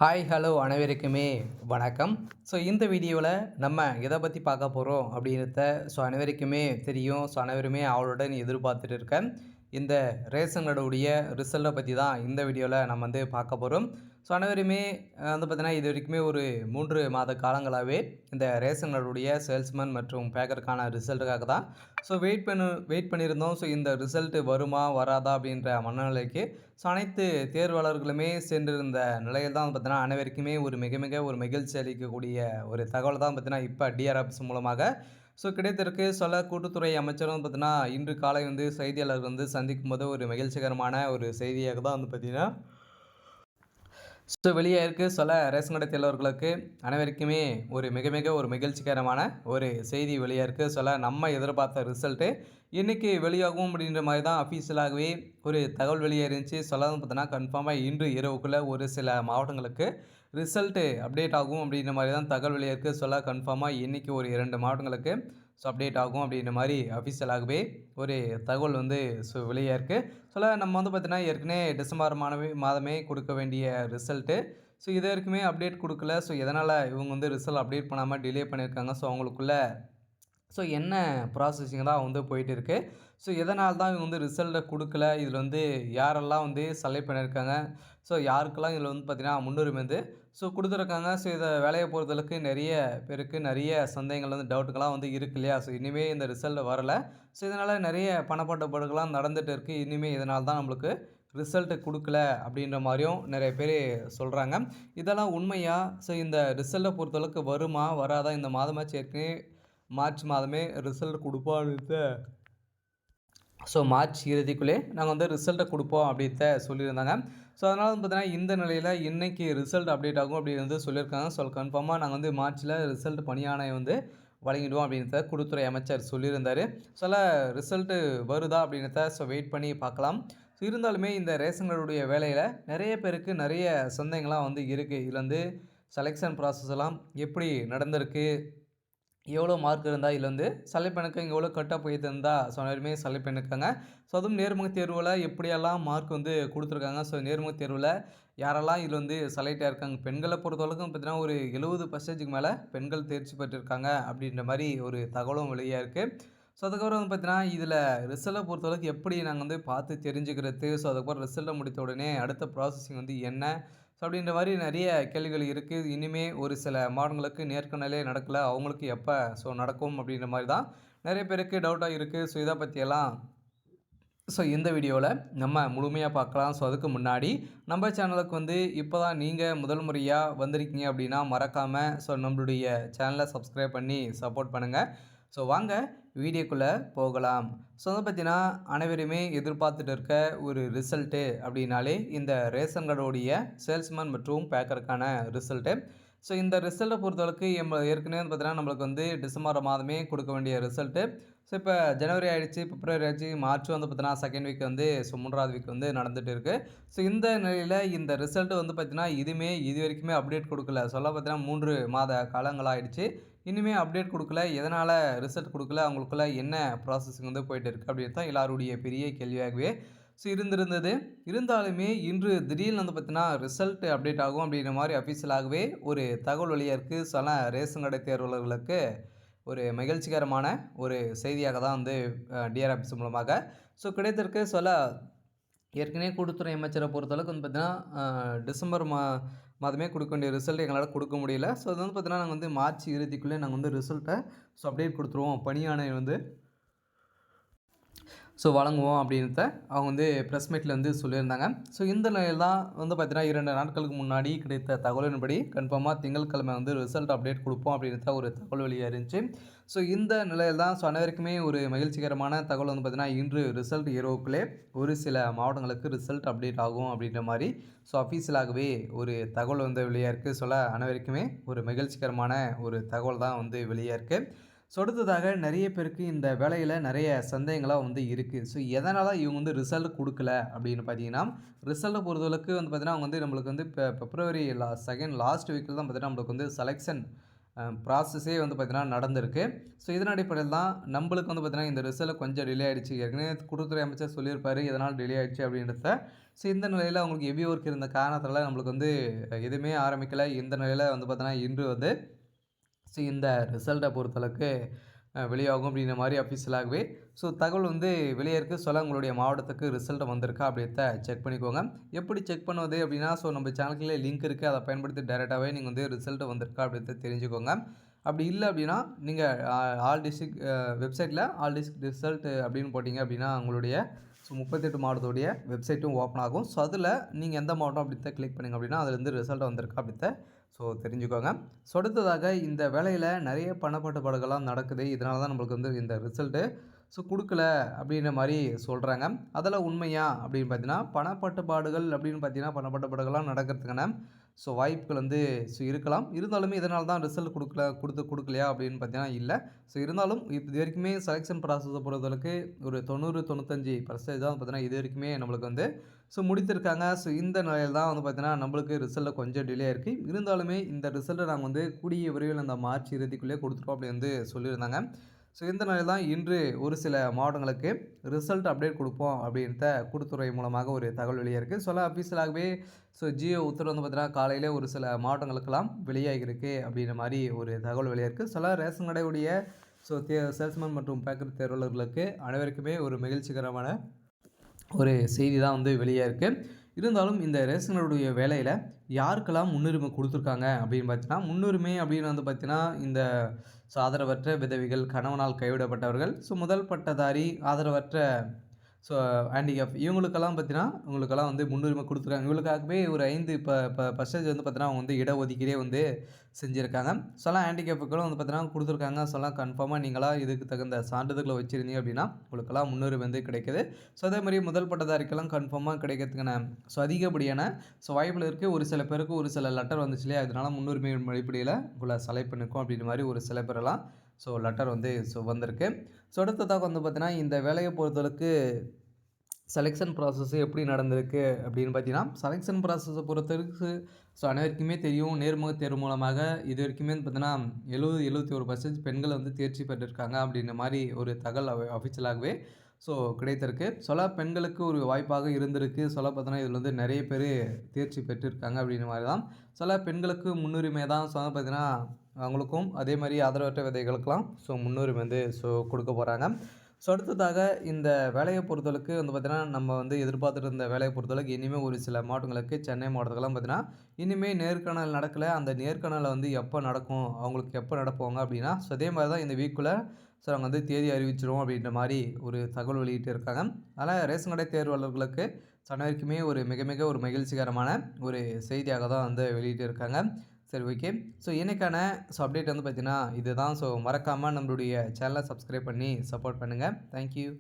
Hi hello அனைவருக்குமே வணக்கம். இந்த வீடியோவில் நம்ம எதை பற்றி பார்க்க போகிறோம் அப்படின்றத அனைவருக்குமே தெரியும். அனைவருமே அவளுடன் எதிர்பார்த்துட்டு இருக்கேன். இந்த ரேஷன் கார்டுடைய ரிசல்ட்டை பற்றி தான் இந்த வீடியோவில் நம்ம பார்க்க போகிறோம். அனைவருமே பார்த்தீங்கன்னா இது வரைக்குமே ஒரு 3 மாத காலங்களாகவே இந்த ரேஷன் கார்டுடைய சேல்ஸ்மேன் மற்றும் பேக்கருக்கான ரிசல்ட்டுக்காக தான் வெயிட் பண்ணியிருந்தோம். இந்த ரிசல்ட்டு வருமா வராதா அப்படின்ற மனநிலைக்கு அனைத்து தேர்வாளர்களுமே சென்றிருந்த நிலையில் தான் பார்த்தீங்கன்னா அனைவருக்குமே ஒரு மிக மிக ஒரு மகிழ்ச்சி அளிக்கக்கூடிய ஒரு தகவல் தான் பார்த்தீங்கன்னா இப்போ டிஆர் ஆஃபீஸ் மூலமாக கிடைத்திருக்கு. கூட்டுத்துறை அமைச்சரும் பார்த்தீங்கன்னா இன்று காலை செய்தியாளர்கள் சந்திக்கும்போது ஒரு மகிழ்ச்சிகரமான ஒரு செய்தியாக தான் பார்த்தீங்கன்னா வெளியே இருக்கு ரேஷன் கடை தேர்வர்களுக்கு அனைவருக்குமே ஒரு மிக மிக ஒரு மகிழ்ச்சிகரமான ஒரு செய்தி வெளியே இருக்குது. நம்ம எதிர்பார்த்த ரிசல்ட்டு இன்றைக்கி வெளியாகும் அப்படின்ற மாதிரி தான் அஃபீஷியலாகவே ஒரு தகவல் வெளியே இருந்துச்சு. பார்த்தோன்னா கன்ஃபார்மாக இன்று இரவுக்குள்ளே ஒரு சில மாவட்டங்களுக்கு ரிசல்ட்டு அப்டேட் ஆகும் அப்படின்ற மாதிரி தான் தகவல் வெளியே இருக்குது. கன்ஃபார்மாக இன்றைக்கி ஒரு 2 மாவட்டங்களுக்கு அப்டேட் ஆகும் அப்படின்ற மாதிரி அஃபீஷியலாகவே ஒரு தகவல் வெளியே இருக்குது. நம்ம பார்த்தீங்கன்னா ஏற்கனவே டிசம்பர் மாதமே கொடுக்க வேண்டிய ரிசல்ட்டு இது வரைக்குமே அப்டேட் கொடுக்கல. எதனால் இவங்க ரிசல்ட் அப்டேட் பண்ணாமல் டிலே பண்ணியிருக்காங்க. அவங்களுக்குள்ள என்ன ப்ராசஸிங் தான் போயிட்டு இருக்குது. எதனால் தான் இவங்க ரிசல்ட்டை கொடுக்கல, இதில் யாரெல்லாம் செலக்ட் பண்ணியிருக்காங்க, யாருக்கெல்லாம் இதில் பார்த்தீங்கன்னா முன்னுரிமை கொடுத்துருக்காங்க. இதை வேலையை பொறுத்தளவுக்கு நிறைய பேருக்கு நிறைய சந்தேகங்கள் டவுட்டுகள்லாம் இருக்கு இல்லையா. இனிமேல் இந்த ரிசல்ட் வரலை. இதனால் நிறைய பணப்பட்டுப்பாடுகள்லாம் நடந்துகிட்டு இருக்குது. இனிமேல் இதனால் தான் நம்மளுக்கு ரிசல்ட்டு கொடுக்கல அப்படின்ற மாதிரியும் நிறைய பேர் சொல்கிறாங்க. இதெல்லாம் உண்மையா? இந்த ரிசல்ட்டை பொறுத்தளவுக்கு வருமா வராதா? இந்த மாதமாச்சு ஏற்கனவே மார்ச் மாதமே ரிசல்ட் கொடுப்பான்னு மார்ச் இறுதிக்குள்ளே நாங்கள் ரிசல்ட்டை கொடுப்போம் அப்படின்ட்டு சொல்லியிருந்தாங்க. அதனால் பார்த்தீங்கன்னா இந்த நிலையில் இன்றைக்கி ரிசல்ட் அப்டேட் ஆகும் அப்படின்னு சொல்லியிருக்காங்க. கன்ஃபார்மாக நாங்கள் மார்ச்சில் ரிசல்ட் பணியாணை வழங்கிடுவோம் அப்படின்றத குடுத்துறை அமைச்சர் சொல்லியிருந்தார். ரிசல்ட்டு வருதா அப்படின்றத வெயிட் பண்ணி பார்க்கலாம். இருந்தாலுமே இந்த ரேஷன் கார்டுடைய வேலையில் நிறைய பேருக்கு நிறைய சந்தேகங்கள்லாம் இருக்குது. இதில் செலெக்ஷன் ப்ராசஸ் எல்லாம் எப்படி நடந்திருக்கு, எவ்வளோ மார்க் இருந்தால் இதில் செலக்ட் பண்ணிருக்காங்க, எவ்வளோ கட் ஆஃப் போயிருந்தா அனைவருமே செலக்ட் பண்ணியிருக்காங்க. அதுவும் நேர்முக தேர்வில் எப்படியெல்லாம் மார்க் கொடுத்துருக்காங்க. நேர்முக தேர்வில் யாரெல்லாம் இதில் செலக்ட் ஆகிருக்காங்க. பெண்களை பொறுத்தளவுக்கும் பார்த்தீங்கன்னா ஒரு 70% மேலே பெண்கள் தேர்ச்சி பெற்றிருக்காங்க அப்படின்ற மாதிரி ஒரு தகவலும் வெளியாக இருக்குது. அதுக்கப்புறம் பார்த்தீங்கன்னா இதில் ரிசல்ட்டை பொறுத்தளவுக்கு எப்படி நாங்கள் பார்த்து தெரிஞ்சுக்கிறது. அதுக்கப்புறம் ரிசல்ட்டை முடித்த உடனே அடுத்த ப்ராசஸிங் என்ன அப்படின்ற மாதிரி நிறைய கேள்விகள் இருக்குது. இனிமேல் ஒரு சில மாவட்டங்களுக்கு நேர்காணலே நடக்கலை, அவங்களுக்கு எப்போ நடக்கும் அப்படின்ற மாதிரி தான் நிறைய பேருக்கு டவுட்டாக இருக்குது. இதை பற்றியெல்லாம் இந்த வீடியோவில் நம்ம முழுமையாக பார்க்கலாம். அதுக்கு முன்னாடி நம்ம சேனலுக்கு இப்போ தான் நீங்கள் முதல் முறையாக வந்திருக்கீங்க அப்படின்னா மறக்காமல் நம்மளுடைய சேனலை சப்ஸ்கிரைப் பண்ணி சப்போர்ட் பண்ணுங்கள். வாங்க வீடியோக்குள்ளே போகலாம். பார்த்தீங்கன்னா அனைவருமே எதிர்பார்த்துட்டு இருக்க ஒரு ரிசல்ட்டு அப்படின்னாலே இந்த ரேஷன் கார்டோடைய சேல்ஸ்மேன் மற்றும் பேக்கருக்கான ரிசல்ட்டு. இந்த ரிசல்ட்டை பொறுத்தளவுக்கு ஏற்கனவே பார்த்தீங்கன்னா நம்மளுக்கு டிசம்பர் மாதமே கொடுக்க வேண்டிய ரிசல்ட்டு இப்போ ஜனவரி ஆகிடுச்சு, பிப்ரவரி ஆகிடுச்சு, மார்ச் பார்த்தீங்கன்னா செகண்ட் வீக் 3ஆவது வீக் நடந்துகிட்டு இருக்குது. இந்த நிலையில் இந்த ரிசல்ட்டு பார்த்தீங்கன்னா இது வரைக்குமே அப்டேட் கொடுக்கல. பார்த்தீங்கன்னா 3 மாத காலங்கள் ஆகிடுச்சு. இனிமேல் அப்டேட் கொடுக்கல. எதனால் ரிசல்ட் கொடுக்கல, அவங்களுக்குள்ள என்ன ப்ராசஸிங் போயிட்டு இருக்குது அப்படின்னு தான் எல்லாருடைய பெரிய கேள்வியாகவே இருந்திருந்தது. இருந்தாலுமே இன்று திடீர்னு பார்த்தீங்கன்னா ரிசல்ட் அப்டேட் ஆகும் அப்படின்ற மாதிரி அஃபீஷியலாகவே ஒரு தகவல் வெளியாக இருக்குது. ரேஷன் கடை தேர்வாளர்களுக்கு ஒரு மகிழ்ச்சிகரமான ஒரு செய்தியாக தான் டிஆர் ஆஃபீஸ் மூலமாக கிடைத்திருக்கு. ஏற்கனவே கூட்டுத்துறை அமைச்சரை பொறுத்தளவுக்கு பார்த்தீங்கன்னா டிசம்பர் மாதமே கொடுக்க வேண்டிய ரிசல்ட் எங்களால் கொடுக்க முடியல. அது பார்த்தீங்கன்னா நாங்கள் மார்ச் இறுதிக்குள்ளே நாங்கள் ரிசல்ட்டை அப்டேட் கொடுத்துருவோம், பணியாணை வழங்குவோம் அப்படின்றத அவங்க ப்ரெஸ் மீட்டில் சொல்லியிருந்தாங்க. இந்த நிலையில் தான் பார்த்தீங்கன்னா 2 நாட்களுக்கு முன்னாடி கிடைத்த தகவலின்படி கன்ஃபார்மாக திங்கட்கிழமை ரிசல்ட் அப்டேட் கொடுப்போம் அப்படின்றத ஒரு தகவல் வெளியாக இருந்துச்சு. இந்த நிலையில் தான் அனைவருக்குமே ஒரு மகிழ்ச்சிகரமான தகவல் பார்த்தீங்கன்னா இன்று ரிசல்ட் இரவுக்குள்ளே ஒரு சில மாவட்டங்களுக்கு ரிசல்ட் அப்டேட் ஆகும் அப்படின்ற மாதிரி அஃபீஷியலாகவே ஒரு தகவல் வெளியாக இருக்குது. அனைவருக்குமே ஒரு மகிழ்ச்சிகரமான ஒரு தகவல் தான் வெளியாக இருக்குது. அடுத்ததாக நிறைய பேருக்கு இந்த வேலையில் நிறைய சந்தேகங்களாக இருக்குது. எதனால் இவங்க ரிசல்ட் கொடுக்கல அப்படின்னு பார்த்தீங்கன்னா, ரிசல்ட்டை பொறுத்தளவுக்கு பார்த்தீங்கன்னா அவங்க நம்மளுக்கு இப்போ பிப்ரவரி லாஸ்ட் வீக்கில் தான் பார்த்தீங்கன்னா நம்மளுக்கு செலெக்ஷன் ப்ராசஸே பார்த்தீங்கன்னா நடந்திருக்கு. இதன் அடிப்படையில் தான் நம்மளுக்கு பார்த்தீங்கன்னா இந்த ரிசல்ட் கொஞ்சம் டிலே ஆகிடுச்சு. ஏற்கனவே கூட்டுத்துறை அமைச்சர் சொல்லியிருப்பார் எதனால் டிலே ஆகிடுச்சு அப்படின்றத. ஸோ இந்த நிலையில அவங்களுக்கு ஹெவி ஒர்க் இருந்த காரணத்தால நம்மளுக்கு வந்து எதுவுமே ஆரம்பிக்கல. இந்த நிலையில வந்து பார்த்தீங்கன்னா, இன்று வந்து ஸோ இந்த ரிசல்ட்ட பொறுத்தளவுக்கு வெளியாகும் அப்படின்ற மாரி அஃபிஷியலாகவே ஸோ தகவல் வந்து வெளியே இருக்கு. உங்களுடைய மாவட்டத்துக்கு ரிசல்ட் வந்திருக்கா அப்படின்றத செக் பண்ணிக்கோங்க. எப்படி செக் பண்ணுவது அப்படின்னா, ஸோ நம்ம சேனலுக்குள்ளே லிங்க் இருக்கு. அத பயன்படுத்தி டைரக்ட்டாவே நீங்க வந்து ரிசல்ட் வந்திருக்கா அப்படின்றத தெரிஞ்சுக்கோங்க. அப்படி இல்ல அப்படின்னா, நீங்க ஆல் டிஸ்ட்ரிக்ட் வெப்சைட்ல ஆல் டிஸ்ட்ரிக்ட் ரிசல்ட் அப்படின்னு போட்டீங்க அப்படின்னா, உங்களுடைய 38 மாவட்டத்துடைய வெப்சைட்டும் ஓப்பன் ஆகும். ஸோ அதில நீங்க எந்த மாவட்டம் அப்படின்றத கிளிக் பண்ணீங்க அப்படின்னா, அதுலேருந்து ரிசல்ட் வந்திருக்கா அப்படின்றத தெரிஞ்சுக்கோங்க. அடுத்ததாக இந்த வேலையில நெறைய பணப்பட்டுப்பாடுகள்லாம் நடக்குது. இதனால தான் நம்மளுக்கு வந்து இந்த ரிசல்ட்டு குடுக்கல அப்படின்ற மாரி சொல்றாங்க. அதெல்லாம் உண்மையா அப்படின்னு பார்த்தீங்கன்னா, பணப்பட்டுப்பாடுகள் அப்படின்னு பார்த்தீங்கன்னா, பணப்பட்டுப்பாடுகள்லாம் நடக்கிறதுக்கான வாய்ப்புகள் வந்து இருக்கலாம். இருந்தாலுமே இதனால தான் ரிசல்ட் குடுக்கலையா அப்படின்னு பார்த்தீங்கன்னா இல்ல. இருந்தாலும் இதுவரைக்குமே செலக்ஷன் ப்ராசஸ பொறுத்தளவுக்கு ஒரு 90, 95% தான் பார்த்தீங்கன்னா, இதுவரைக்குமே நம்மளுக்கு வந்து முடித்திருக்காங்க. இந்த நிலையில தான் வந்து பார்த்தீங்கன்னா, நம்மளுக்கு ரிசல்ட்ல கொஞ்சம் டிலே ஆயிருக்கு. இருந்தாலுமே இந்த ரிசல்ட்ட நாங்க வந்து கூடிய விரைவில இந்த மார்ச் இறுதிக்குள்ளே குடுத்துருவோம் அப்படி வந்து சொல்லியிருந்தாங்க. இந்த நிலையில தான் இன்று ஒரு சில மாவட்டங்களுக்கு ரிசல்ட் அப்டேட் குடுப்போம் அப்படின்ட்ட கூட்டுத்துறை மூலமாக ஒரு தகவல் வெளியாயிருக்கு. அஃபிஷியலாகவே ஜியோ உத்தரவு வந்து பார்த்தீங்கன்னா, காலையிலே ஒரு சில மாவட்டங்களுக்கெல்லாம் வெளியாகியிருக்கு அப்படின்ற மாரி ஒரு தகவல் வெளியாயிருக்கு. ரேஷன் கடையுடைய சேல்ஸ்மேன் மற்றும் பேக்கரி தேர்வாளர்களுக்கு அனைவருக்குமே ஒரு மகிழ்ச்சிகரமான ஒரு செய்தி தான் வந்து வெளியாயிருக்கு. இருந்தாலும் இந்த ரேஷனுடைய வேலையில யாருக்கெல்லாம் முன்னுரிமை குடுத்துருக்காங்க அப்படின்னு பார்த்தீங்கன்னா, முன்னுரிமை அப்படின்னு வந்து பார்த்தீங்கன்னா, இந்த ஆதரவற்ற விதவைகள், கணவனால் கைவிடப்பட்டவர்கள், முதல் பட்டதாரி, ஆதரவற்ற ஹேண்டிகேப் இவங்களுக்கெல்லாம் பார்த்தீங்கன்னா, இவங்களுக்கெல்லாம் வந்து முன்னுரிமை குடுத்துருக்காங்க. இவங்களுக்காகவே ஒரு 5 பெர்சன்டேஜ் வந்து பார்த்தீங்கன்னா, அவங்க வந்து இடஒதுக்கீடே வந்து செஞ்சிருக்காங்க. எல்லாம் ஹேண்டிகேப்புகளும் வந்து பார்த்தீங்கன்னா குடுத்துருக்காங்க. எல்லாம் கன்ஃபார்மா நீங்கலாம் இதுக்கு தகுந்த சான்றிதழ்கள வச்சிருந்தீங்க அப்படின்னா, உங்களுக்கெல்லாம் முன்னுரிமை வந்து கிடைக்குது. அதேமாரி முதல் பட்டதாரிக்கெல்லாம் கன்ஃபார்மா கிடைக்கிறதுக்கான அதிகப்படியான வாய்ப்புகள் இருக்கு. ஒரு சில பேருக்கு ஒரு சில லெட்டர் வந்துச்சு இல்லையா? அதனால முன்னுரிமையின் அடிப்படையில உங்கள செலக்ட் பண்ணியிருக்கோம் அப்படின்ற மாரி ஒரு சில பேரெல்லாம் லெட்டர் வந்து வந்திருக்கு. அடுத்ததாக வந்து பார்த்தீங்கன்னா, இந்த வேலைய பொறுத்தளவுக்கு செலக்ஷன் ப்ராசஸ் எப்படி நடந்திருக்கு அப்படின்னு பார்த்தீங்கன்னா, செலக்ஷன் ப்ராசஸ பொறுத்தவரைக்கும் அனைவருக்குமே தெரியும். நேர்முக தேர்வு மூலமாக இதுவரைக்குமே பார்த்தீங்கன்னா 70, 71% பெண்கள் வந்து தேர்ச்சி பெற்றிருக்காங்க அப்படின்ற மாரி ஒரு தகவல் அஃபிஷியலாகவே கிடைத்திருக்கு. பெண்களுக்கு ஒரு வாய்ப்பாக இருந்திருக்கு. பார்த்தீங்கன்னா, இதில வந்து நெறைய பேரு தேர்ச்சி பெற்றிருக்காங்க அப்படின்ற மாரி தான். பெண்களுக்கு முன்னுரிமை தான் பார்த்தீங்கன்னா, அவங்களுக்கும் அதே மாரி ஆதரவற்ற விதைகளுக்கெல்லாம் முன்னுரிமை வந்து குடுக்க போறாங்க. அடுத்ததாக இந்த வேலைய பொறுத்தளவுக்கு வந்து பார்த்தீங்கன்னா, நம்ம வந்து எதிர்பார்த்துட்டு இருந்த வேலைய பொறுத்தளவுக்கு இனிமே ஒரு சில மாவட்டங்களுக்கு சென்னை மாவட்டத்துக்கெல்லாம் பார்த்தீங்கன்னா, இனிமே நேர்காணல் நடக்கல. அந்த நேர்காணல் வந்து எப்ப நடக்கும்? அவங்களுக்கு எப்ப நடத்துவாங்க அப்படின்னா, அதே மாரி தான் இந்த வீக்குள்ள அவங்க வந்து தேதி அறிவிச்சுருவோம் அப்படின்ற மாரி ஒரு தகவல் வெளியிட்டு இருக்காங்க. அதனால ரேஷன் கடை தேர்வாளர்களுக்கு அனைவருக்குமே ஒரு மிக மிக ஒரு மகிழ்ச்சிகரமான ஒரு செய்தியாக தான் வந்து வெளியிட்டு இருக்காங்க. சரி ஓகே. இன்னைக்கான அப்டேட் வந்து பார்த்தீங்கன்னா, இதுதான். மறக்காம நம்மளுடைய சேனல சப்ஸ்கிரைப் பண்ணி சப்போர்ட் பண்ணுங்க. Thank you.